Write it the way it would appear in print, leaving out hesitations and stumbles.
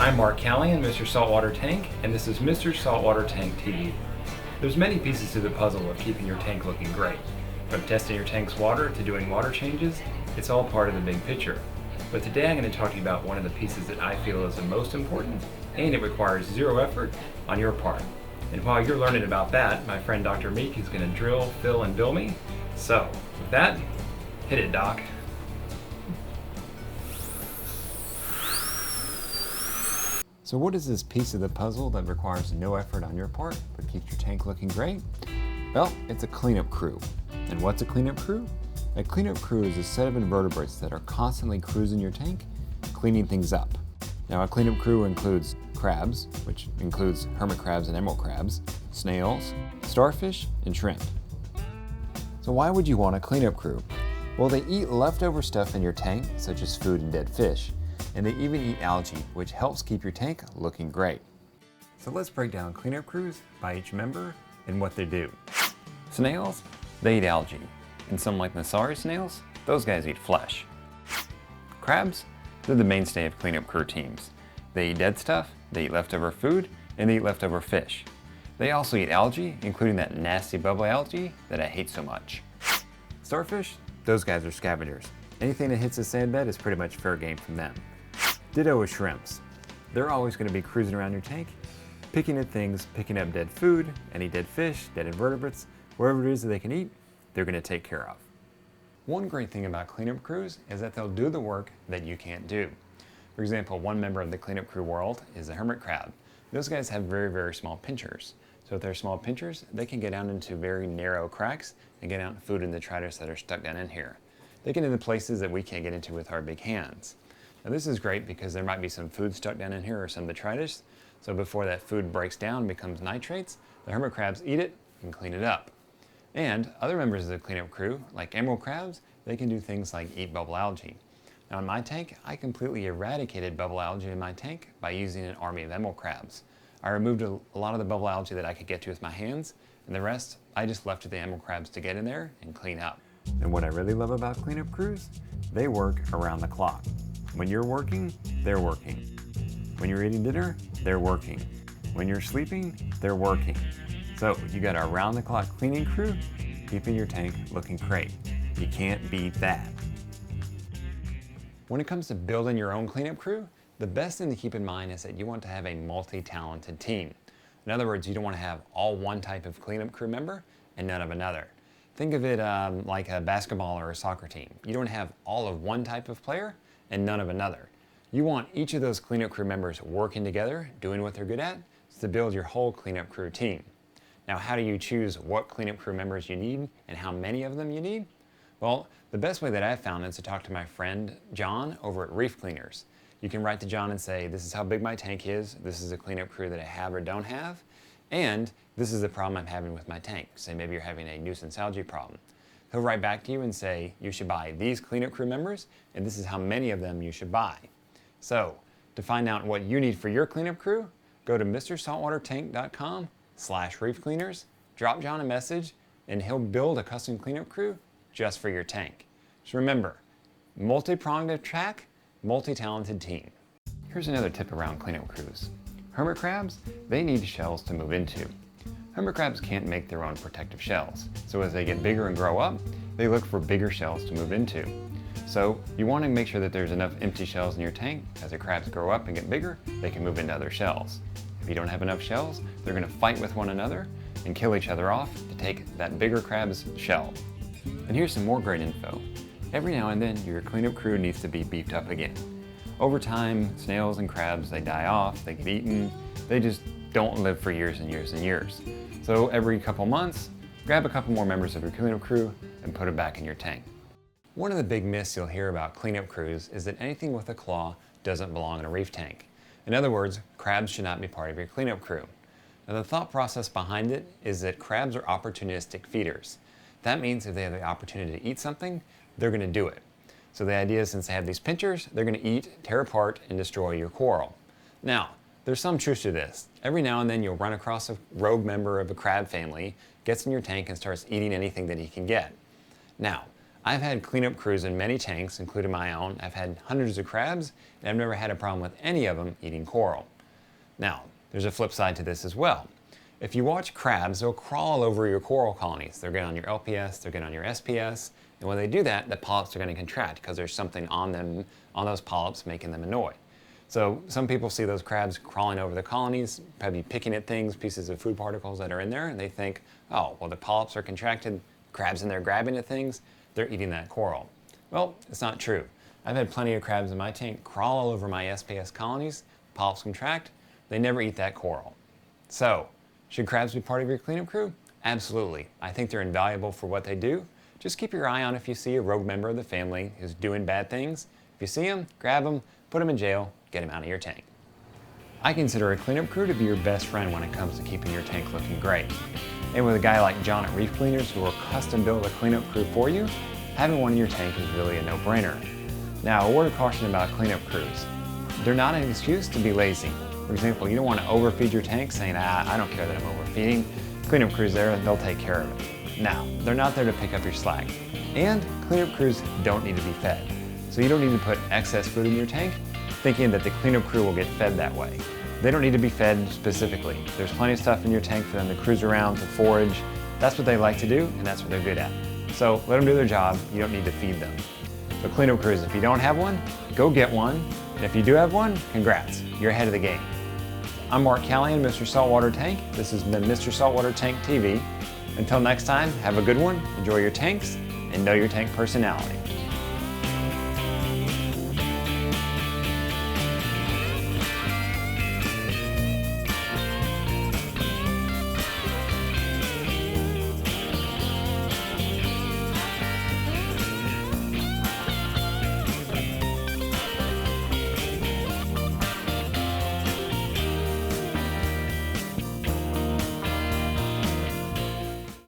I'm Mark Callahan, Mr. Saltwater Tank, and this is Mr. Saltwater Tank TV. There's many pieces to the puzzle of keeping your tank looking great. From testing your tank's water to doing water changes, it's all part of the big picture. But today I'm going to talk to you about one of the pieces that I feel is the most important, and it requires zero effort on your part. And while you're learning about that, my friend Dr. Meek is going to drill, fill, and bill me. So, with that, hit it, Doc. So what is this piece of the puzzle that requires no effort on your part but keeps your tank looking great? Well, it's a cleanup crew. And what's a cleanup crew? A cleanup crew is a set of invertebrates that are constantly cruising your tank, cleaning things up. Now a cleanup crew includes crabs, which includes hermit crabs and emerald crabs, snails, starfish, and shrimp. So why would you want a cleanup crew? Well, they eat leftover stuff in your tank, such as food and dead fish. And they even eat algae, which helps keep your tank looking great. So let's break down cleanup crews by each member and what they do. Snails, they eat algae. And some like Nasari snails, those guys eat flesh. Crabs, they're the mainstay of cleanup crew teams. They eat dead stuff, they eat leftover food, and they eat leftover fish. They also eat algae, including that nasty bubble algae that I hate so much. Starfish, those guys are scavengers. Anything that hits the sand bed is pretty much fair game from them. Ditto with shrimps. They're always going to be cruising around your tank, picking at things, picking up dead food, any dead fish, dead invertebrates, wherever it is that they can eat, they're going to take care of. One great thing about cleanup crews is that they'll do the work that you can't do. For example, one member of the cleanup crew world is a hermit crab. Those guys have very, very small pinchers. So with their small pinchers, they can get down into very narrow cracks and get out food and detritus that are stuck down in here. They get into places that we can't get into with our big hands. Now this is great because there might be some food stuck down in here or some detritus, so before that food breaks down and becomes nitrates, the hermit crabs eat it and clean it up. And other members of the cleanup crew, like emerald crabs, they can do things like eat bubble algae. Now in my tank, I completely eradicated bubble algae in my tank by using an army of emerald crabs. I removed a lot of the bubble algae that I could get to with my hands, and the rest, I just left to the emerald crabs to get in there and clean up. And what I really love about cleanup crews, they work around the clock. When you're working, they're working. When you're eating dinner, they're working. When you're sleeping, they're working. So you got a round-the-clock cleaning crew, keeping your tank looking great. You can't beat that. When it comes to building your own cleanup crew, the best thing to keep in mind is that you want to have a multi-talented team. In other words, you don't want to have all one type of cleanup crew member and none of another. Think of it like a basketball or a soccer team. You don't have all of one type of player and none of another. You want each of those cleanup crew members working together, doing what they're good at, to build your whole cleanup crew team. Now, how do you choose what cleanup crew members you need and how many of them you need? Well, the best way that I've found is to talk to my friend John over at Reef Cleaners. You can write to John and say, this is how big my tank is, this is a cleanup crew that I have or don't have, and this is the problem I'm having with my tank. Say maybe you're having a nuisance algae problem. He'll write back to you and say, you should buy these cleanup crew members, and this is how many of them you should buy. So, to find out what you need for your cleanup crew, go to mrsaltwatertank.com/reefcleaners, drop John a message, and he'll build a custom cleanup crew just for your tank. So remember, multi-pronged attack, multi-talented team. Here's another tip around cleanup crews. Hermit crabs, they need shells to move into. Hermit crabs can't make their own protective shells, so as they get bigger and grow up, they look for bigger shells to move into. So you want to make sure that there's enough empty shells in your tank. As the crabs grow up and get bigger, they can move into other shells. If you don't have enough shells, they're going to fight with one another and kill each other off to take that bigger crab's shell. And here's some more great info. Every now and then, your cleanup crew needs to be beefed up again. Over time, snails and crabs, they die off, they get eaten, they just don't live for years and years and years. So every couple months, grab a couple more members of your cleanup crew and put it back in your tank. One of the big myths you'll hear about cleanup crews is that anything with a claw doesn't belong in a reef tank. In other words, crabs should not be part of your cleanup crew. Now the thought process behind it is that crabs are opportunistic feeders. That means if they have the opportunity to eat something, they're going to do it. So the idea is since they have these pinchers, they're going to eat, tear apart, and destroy your coral. Now, there's some truth to this. Every now and then you'll run across a rogue member of a crab family, gets in your tank and starts eating anything that he can get. Now, I've had cleanup crews in many tanks, including my own. I've had hundreds of crabs, and I've never had a problem with any of them eating coral. Now, there's a flip side to this as well. If you watch crabs, they'll crawl all over your coral colonies. They'll get on your LPS, they'll get on your SPS, and when they do that, the polyps are going to contract because there's something on them, on those polyps, making them annoy. So some people see those crabs crawling over the colonies, probably picking at things, pieces of food particles that are in there, and they think, oh, well, the polyps are contracted, crabs in there grabbing at things, they're eating that coral. Well, it's not true. I've had plenty of crabs in my tank crawl all over my SPS colonies, polyps contract, they never eat that coral. So, should crabs be part of your cleanup crew? Absolutely. I think they're invaluable for what they do. Just keep your eye on if you see a rogue member of the family who's doing bad things. If you see them, grab them, put them in jail, get them out of your tank. I consider a cleanup crew to be your best friend when it comes to keeping your tank looking great. And with a guy like John at Reef Cleaners who will custom build a cleanup crew for you, having one in your tank is really a no-brainer. Now, a word of caution about cleanup crews. They're not an excuse to be lazy. For example, you don't want to overfeed your tank saying, I don't care that I'm overfeeding. Cleanup crews there, they'll take care of it. Now, they're not there to pick up your slack. And cleanup crews don't need to be fed. So you don't need to put excess food in your tank thinking that the cleanup crew will get fed that way. They don't need to be fed specifically. There's plenty of stuff in your tank for them to cruise around, to forage. That's what they like to do, and that's what they're good at. So let them do their job. You don't need to feed them. So cleanup crews, if you don't have one, go get one. And if you do have one, congrats. You're ahead of the game. I'm Mark Callahan, Mr. Saltwater Tank. This has been Mr. Saltwater Tank TV. Until next time, have a good one, enjoy your tanks, and know your tank personality.